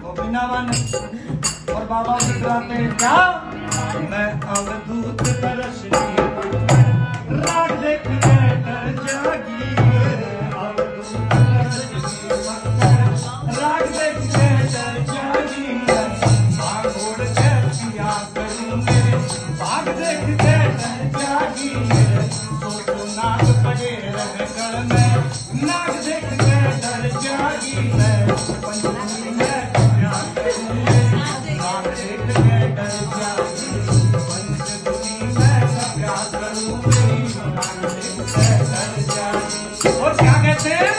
वो बिनावन और बाबा दिखलाते हैं क्या मैं अवधूत तरसनी राग देख के डर जागी अवधूत तरसनी राग देख के डर जागी भाग उड़ के पिया करूंगे भाग देख के डर जागी तो नाक पड़े रह कर मैं नाक देख के डर जागी मैं पंचमी में पिया करूंगे नाक देख के डर जागी पंचमी में पिया करूंगी नाक देख के डर जागी और क्या कहते हैं